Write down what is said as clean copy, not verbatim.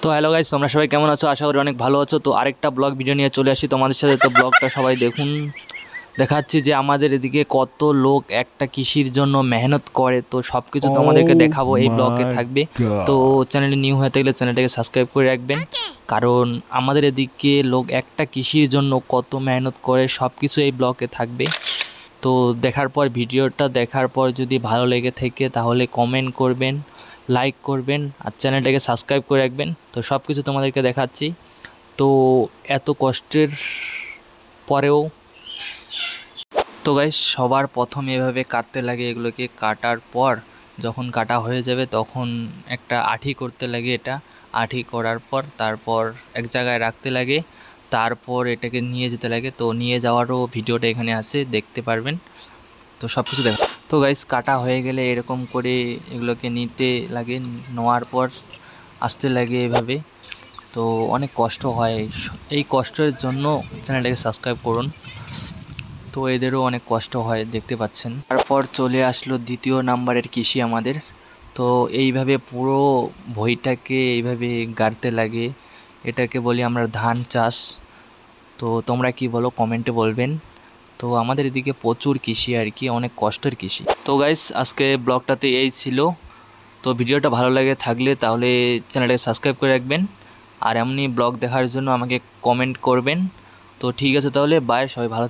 তো hello guys, তোমরা সবাই কেমন আছো? আশা করি অনেক ভালো আছো। তো আরেকটা ব্লগ ভিডিও নিয়ে চলে আসি তোমাদের সাথে। তো ব্লগটা সবাই দেখুন। দেখাচ্ছি যে আমাদের এদিকে কত লোক একটা কৃষির জন্য মেহনত করে। তো সব কিছু তোমাদেরকে Oh দেখাবো, এই ব্লগে my থাকবে। তো god. চ্যানেলে নিউ হয়ে থাকলে চ্যানেলটাকে সাবস্ক্রাইব করে রাখবেন। কারণ আমাদের এদিকে লোক একটা কৃষির জন্য কত মেহনত করে, সব কিছু এই ব্লগে থাকবে। তো দেখার পর, ভিডিওটা দেখার পর যদি ভালো লেগে থাকে তাহলে কমেন্ট করবেন, লাইক করবেন আর চ্যানেলটাকে সাবস্ক্রাইব করে রাখবেন। তো সব কিছু তোমাদেরকে দেখাচ্ছি। তো এত কষ্টের পরেও তো গাইস, সবার প্রথম এভাবে কাটতে লাগে। এগুলোকে কাটার পর যখন কাটা হয়ে যাবে তখন একটা আঠি করতে লাগে। এটা আঠি করার পর তারপর এক জায়গায় রাখতে লাগে, তারপর এটাকে নিয়ে যেতে লাগে। তো নিয়ে যাওয়ারও ভিডিওটা এখানে আছে, দেখতে পারবেন। তো সব কিছু দেখা। তো গাইস, কাটা হয়ে গেলে এরকম করে এগুলোকে নিতে লাগে, নেওয়ার পর আসতে লাগে এভাবে। তো অনেক কষ্ট হয়। এই কষ্টের জন্য চ্যানেলটাকে সাবস্ক্রাইব করুন। তো এদেরও অনেক কষ্ট হয়, দেখতে পাচ্ছেন। তারপর চলে আসলো দ্বিতীয় নাম্বারের কৃষি আমাদের। তো এইভাবে পুরো ভইটাকে এইভাবে গাড়তে লাগে। এটাকে বলি আমরা ধান চাষ। তো তোমরা কি বলো কমেন্টে বলবেন। তো আমাদের এদিকে প্রচুর কৃষি আর কি, অনেক কষ্টের কৃষি। তো গাইস, আজকে ব্লগটাতে এই ছিল। তো ভিডিওটা ভালো লাগে থাকলে তাহলে চ্যানেলটাকে সাবস্ক্রাইব করে রাখবেন। আর এমনি ব্লগ দেখার জন্য আমাকে কমেন্ট করবেন। তো ঠিক আছে, তাহলে বাই, সবাই ভালো